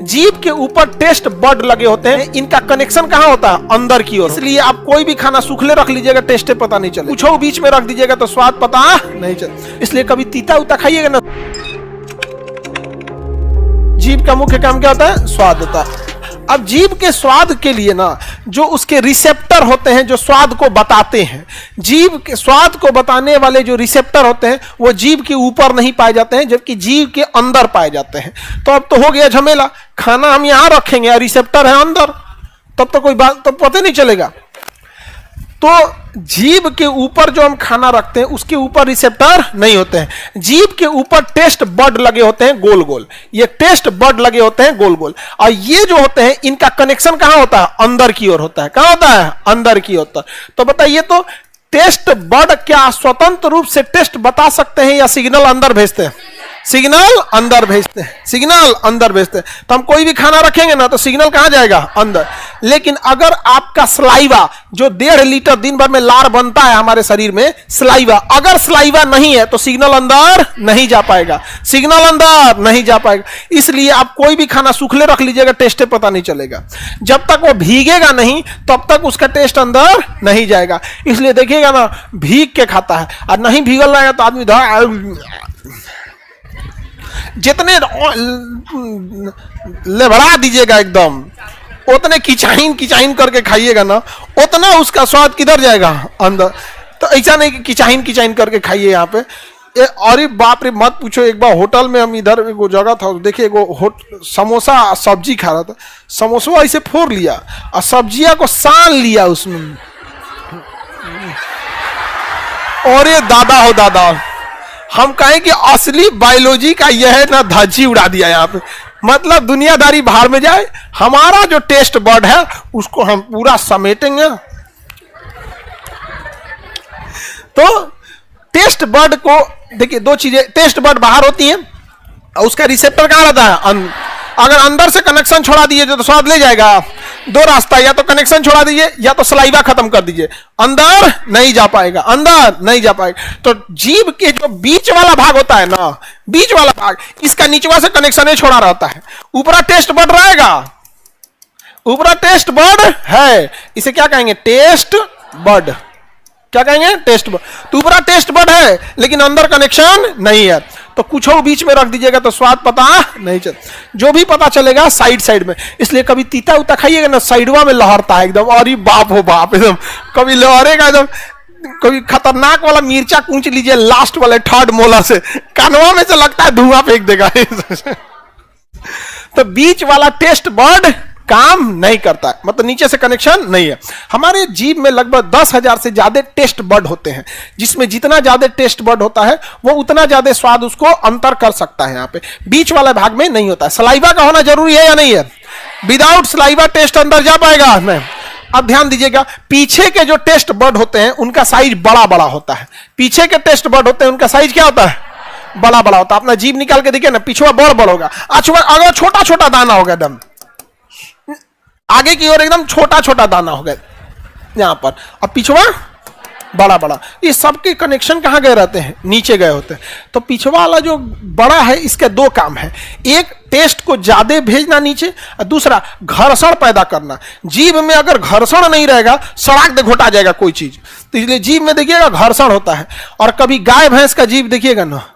जीभ के ऊपर टेस्ट बड लगे होते हैं, इनका कनेक्शन कहाँ होता है? अंदर की ओर। इसलिए आप कोई भी खाना सूखले रख लीजिएगा, टेस्ट पता नहीं चले, कुछ बीच में रख दीजिएगा तो स्वाद पता नहीं चले। इसलिए कभी तीता उता खाइएगा ना, जीभ का मुख्य काम क्या होता है? स्वाद होता है। अब जीभ के स्वाद के लिए ना जो उसके रिसेप्टर होते हैं जो स्वाद को बताते हैं, जीभ के स्वाद को बताने वाले जो रिसेप्टर होते हैं वो जीभ के ऊपर नहीं पाए जाते हैं, जबकि जीभ के अंदर पाए जाते हैं। तो अब तो हो गया झमेला, खाना हम यहां रखेंगे और रिसेप्टर है अंदर, तब तो कोई बात तो पता नहीं चलेगा। तो जीभ के ऊपर जो हम खाना रखते हैं उसके ऊपर रिसेप्टर नहीं होते हैं। जीभ के ऊपर टेस्ट बड लगे होते हैं गोल गोल, ये टेस्ट बड लगे होते हैं गोल गोल, और ये जो होते हैं इनका कनेक्शन कहां होता है? अंदर की ओर होता है। कहां होता है? अंदर की ओर। तो बताइए, तो टेस्ट बड क्या स्वतंत्र रूप से टेस्ट बता सकते हैं या सिग्नल अंदर भेजते हैं? सिग्नल अंदर भेजते हैं, सिग्नल अंदर भेजते हैं। तो हम कोई भी खाना रखेंगे ना तो सिग्नल कहां जाएगा? अंदर। लेकिन अगर आपका सलाइवा जो 1.5 लीटर दिन भर में लार बनता है हमारे शरीर में, सलाइवा, अगर सलाइवा नहीं है तो सिग्नल अंदर नहीं जा पाएगा, सिग्नल अंदर नहीं जा पाएगा। इसलिए आप कोई भी खाना सूखले रख लीजिएगा, टेस्ट पता नहीं चलेगा। जब तक वो भीगेगा नहीं तब तक उसका टेस्ट अंदर नहीं जाएगा। इसलिए देखिएगा ना, भीग के खाता है और नहीं भीगल रहेगा तो आदमी जितने लेबड़ा दीजिएगा एकदम, उतने किचाइन किचाइन करके खाइएगा ना, उतना उसका स्वाद किधर जाएगा? अंदर। तो ऐसा नहीं कि किचाइन किचाइन करके खाइए यहाँ पे। अरे बाप रे, मत पूछो। एक बार होटल में हम इधर एगो जगह था, देखिए एगो समोसा सब्जी खा रहा था, समोसा ऐसे फोड़ लिया और सब्जिया को सान लिया उसमें। और ये दादा हो दादा, हम कहें कि असली बायोलॉजी का यह है ना, धज्जी उड़ा दिया यहाँ पे। मतलब दुनियादारी बाहर में जाए, हमारा जो टेस्ट बर्ड है उसको हम पूरा समेटेंगे। तो टेस्ट बर्ड को देखिए, दो चीजें, टेस्ट बर्ड बाहर होती है और उसका रिसेप्टर कहां रहता है? अगर अंदर से कनेक्शन छोड़ा दीजिए तो स्वाद ले जाएगा। दो रास्ता, या तो कनेक्शन छोड़ा दीजिए या तो सलाइवा खत्म कर दीजिए, अंदर नहीं जा पाएगा, अंदर नहीं जा पाएगा। तो जीभ के जो बीच वाला भाग होता है ना, बीच वाला भाग, इसका नीचवा से कनेक्शन छोड़ा रहता है, ऊपरा टेस्ट बर्ड रहेगा, ऊपरा टेस्ट बर्ड है, इसे क्या कहेंगे? Taste bud. क्या कहेंगे? Taste bud. तो ऊपरा टेस्ट बर्ड है लेकिन अंदर कनेक्शन नहीं है, तो कुछ बीच में रख दीजिएगा तो स्वाद पता नहीं चल, जो भी पता चलेगा साइड साइड में। इसलिए कभी तीता उता खाइएगा ना, साइडवा में लहरता है एकदम, और बाप हो बाप, एकदम कभी लहरेगा एकदम। कभी खतरनाक वाला मिर्चा कूच लीजिए लास्ट वाले थर्ड मोला से, कानवा में से लगता है धुआं फेंक देगा। तो बीच वाला टेस्ट बर्ड काम नहीं करता है, मतलब नीचे से कनेक्शन नहीं है। हमारे जीभ में लगभग 10,000 से ज्यादा टेस्ट बर्ड होते हैं, जिसमें जितना ज्यादा टेस्ट बर्ड होता है वो उतना ज्यादा स्वाद उसको अंतर कर सकता है। यहाँ पे बीच वाले भाग में नहीं होता है। सलाइवा का होना जरूरी है या नहीं है? विदाउट सलाइवा टेस्ट अंदर जा पाएगा? नहीं। अब ध्यान दीजिएगा, पीछे के जो टेस्ट बर्ड होते हैं उनका साइज बड़ा बड़ा होता है। पीछे के टेस्ट बर्ड होते हैं उनका साइज क्या होता है? बड़ा बड़ा होता है। अपना जीभ निकाल के देखिए ना, पिछुआ बड़ बड़ होगा, अगर छोटा छोटा दाना होगा, एकदम आगे की ओर एकदम छोटा छोटा दाना हो गया यहां पर, अब पिछवा बड़ा बड़ा। ये सबके कनेक्शन कहां गए रहते हैं? नीचे गए होते हैं। तो पिछवा वाला जो बड़ा है, इसके दो काम है, एक टेस्ट को ज्यादा भेजना नीचे, और दूसरा घर्षण पैदा करना। जीभ में अगर घर्षण नहीं रहेगा, सड़ाक दे घोटा जाएगा कोई चीज। तो इसलिए जीभ में देखिएगा घर्षण होता है। और कभी गाय भैंस का जीभ देखिएगा ना,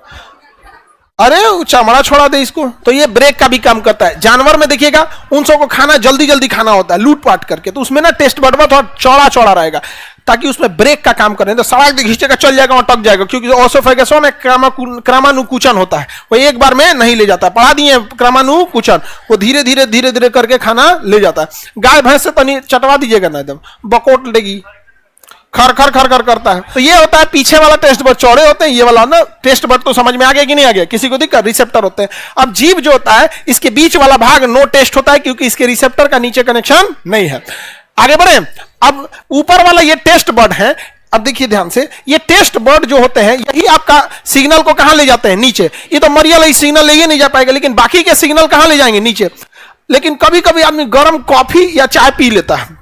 अरे चमड़ा छोड़ा दे इसको, तो ये ब्रेक का भी काम करता है। जानवर में देखिएगा, उन सबको खाना जल्दी जल्दी खाना होता है लूट पाट करके, तो उसमें ना टेस्ट बर्ड थोड़ा चौड़ा चौड़ा रहेगा ताकि उसमें ब्रेक का काम करें। तो सड़क खींचेगा, चल जाएगा, अटक जाएगा, क्योंकि ओसोफेगस में क्रामानुकुचन होता है, वो एक बार में नहीं ले जाता। पढ़ा दिए क्रामानुकुचन, वो धीरे धीरे धीरे धीरे करके खाना ले जाता है। गाय भैंस से तनी चटवा दीजिएगा ना, एकदम बकोट लेगी, खर खर खर खर करता है। तो ये होता है पीछे वाला टेस्ट बर्ड चौड़े होते हैं, ये वाला ना टेस्ट बर्ड। तो समझ में आ गया कि नहीं आ गया? किसी को दिक्कत? रिसेप्टर होते हैं। अब जीभ जो होता है, इसके बीच वाला भाग नो टेस्ट होता है, क्योंकि इसके रिसेप्टर का नीचे कनेक्शन नहीं है। आगे बढ़े। अब ऊपर वाला ये टेस्ट बर्ड है। अब देखिए ध्यान से, ये टेस्ट बर्ड जो होते हैं, यही आपका सिग्नल को कहां ले जाते हैं? नीचे। ये तो मरियल सिग्नल ले नहीं जा पाएगा, लेकिन बाकी के सिग्नल कहां ले जाएंगे? नीचे। लेकिन कभी कभी आदमी गर्म कॉफी या चाय पी लेता है,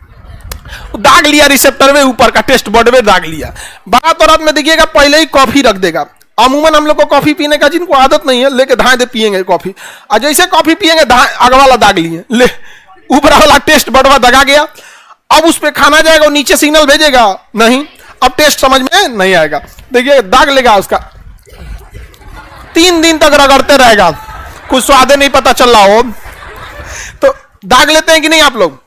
दाग लिया रिसेप्टर में, ऊपर का टेस्ट बर्ड में दाग लिया। बात और रात में देखिएगा, पहले ही कॉफी रख देगा, अमूमन हम लोग को कॉफी पीने का जिनको आदत नहीं है लेके धाए दे पियेंगे कॉफी, और जैसे कॉफी पियेंगे आगे वाला दाग लिए, ले ऊपर वाला टेस्ट बटवा दगा गया। अब उस पे खाना जाएगा और नीचे सिग्नल भेजेगा नहीं, अब टेस्ट समझ में नहीं आएगा। देखिए दाग लेगा उसका, 3 दिन तक रगड़ते रहेगा, कुछ स्वाद नहीं पता चल रहा हो। तो दाग लेते हैं कि नहीं आप लोग?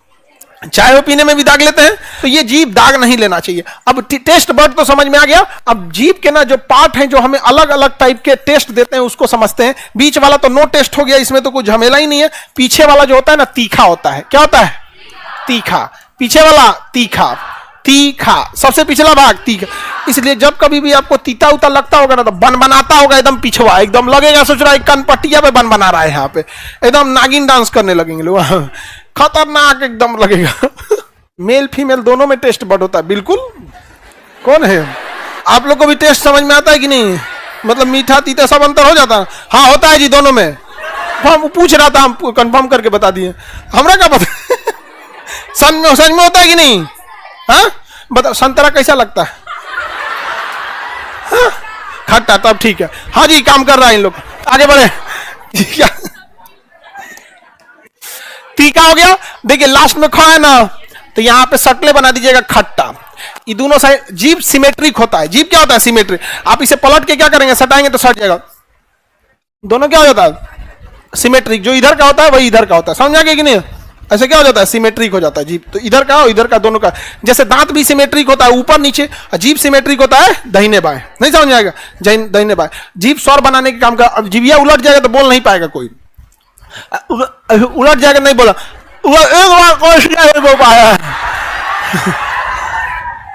चाय वो पीने में भी दाग लेते हैं। तो ये जीभ दाग नहीं लेना चाहिए। अब टेस्ट बर्ड तो समझ में आ गया। अब जीभ के ना जो पार्ट हैं जो हमें अलग अलग टाइप के टेस्ट देते हैं उसको समझते हैं। बीच वाला तो नो टेस्ट हो गया, इसमें तो कुछ झमेला ही नहीं है। पीछे वाला जो होता है ना तीखा होता है। क्या होता है? तीखा। पीछे वाला तीखा, तीखा सबसे पिछला भाग तीखा। इसलिए जब कभी भी आपको तीता उता लगता होगा ना तो बन बनाता होगा एकदम पिछवा, एकदम लगेगा सोच रहा है कनपट्टिया पे बन बना रहा है, यहाँ पे एकदम नागिन डांस करने लगेंगे लोग, खतरनाक एकदम लगेगा। मेल फीमेल दोनों में टेस्ट बर्ड होता है बिल्कुल। कौन है? आप लोग को भी टेस्ट समझ में आता है कि नहीं? मतलब मीठा तीता सब अंतर हो जाता है? हाँ होता है जी दोनों में। हम पूछ रहा था, हम कंफर्म करके बता दिए। हमरा क्या पता सच में होता है कि नहीं? हाँ बताओ, संतरा कैसा लगता है? हाँ? खट्टा, तब ठीक है। हाँ जी काम कर रहा है इन लोग, आगे बढ़े। क्या तीखा हो गया? देखिए लास्ट में खा है ना, तो यहाँ पे सटले बना दीजिएगा खट्टा। ये दोनों साइड जीभ सिमेट्रिक होता है। जीभ क्या होता है? सिमेट्रिक। आप इसे पलट के क्या करेंगे? सटाएंगे तो सट जाएगा। दोनों क्या हो जाता है? सिमेट्रिक। जो इधर का होता है वही इधर का होता है। समझ आ गया कि नहीं? ऐसे क्या हो जाता है? सिमेट्रिक हो जाता है जीभ। तो इधर का और इधर का दोनों का, जैसे दांत भी सिमेट्रिक होता है ऊपर नीचे, जीभ सिमेट्रिक होता है दाहिने बाएं। नहीं समझ आएगा? दाहिने बाएं। जीभ स्वर बनाने के काम का। अब जीभिया उलट जाएगा तो बोल नहीं पाएगा कोई, उलट जाएगा नहीं बोला, एक बार कोई नहीं बोल पाया।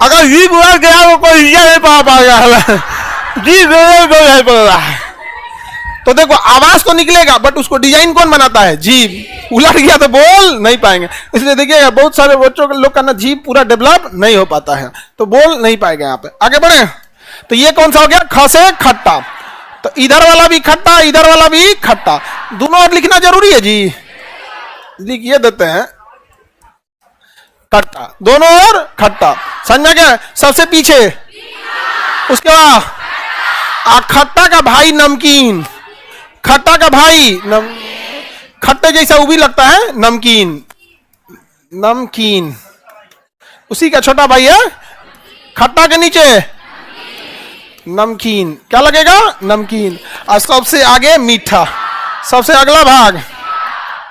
अगर जीभ उलट गया वो कोई नहीं पा पाएगा। जीभ नहीं बोल रहा है तो देखो आवाज तो निकलेगा बट उसको डिजाइन कौन बनाता है? जीभ। उलट गया तो बोल नहीं पाएंगे। इसलिए देखिएगा बहुत सारे बच्चों के लोग का ना जीभ पूरा डेवलप नहीं हो पाता है, तो बोल नहीं पाएगा। यहाँ पे आगे बढ़े। तो ये कौन सा हो गया? ख से खट्टा। तो इधर वाला भी खट्टा, इधर वाला भी खट्टा। दोनों और लिखना जरूरी है जी, लिखिए देते हैं खट्टा, दोनों और खट्टा। समझा क्या? सबसे पीछे, उसके बाद खट्टा का भाई नमकीन। खट्टा का भाई खट्टे जैसा वो भी लगता है नमकीन। नमकीन उसी का छोटा भाई है। खट्टा के नीचे नमकीन, क्या लगेगा? नमकीन। और सबसे आगे मीठा, सबसे अगला भाग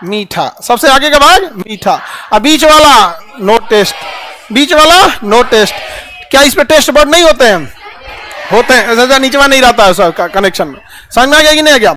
मीठा, सबसे आगे का भाग मीठा। और बीच वाला नो टेस्ट, बीच वाला नो टेस्ट। क्या इस पे टेस्ट बर्ड नहीं होते हैं? होते हैं। नीचे नहीं रहता है उसका कनेक्शन। समझ में आ गया कि नहीं आ गया?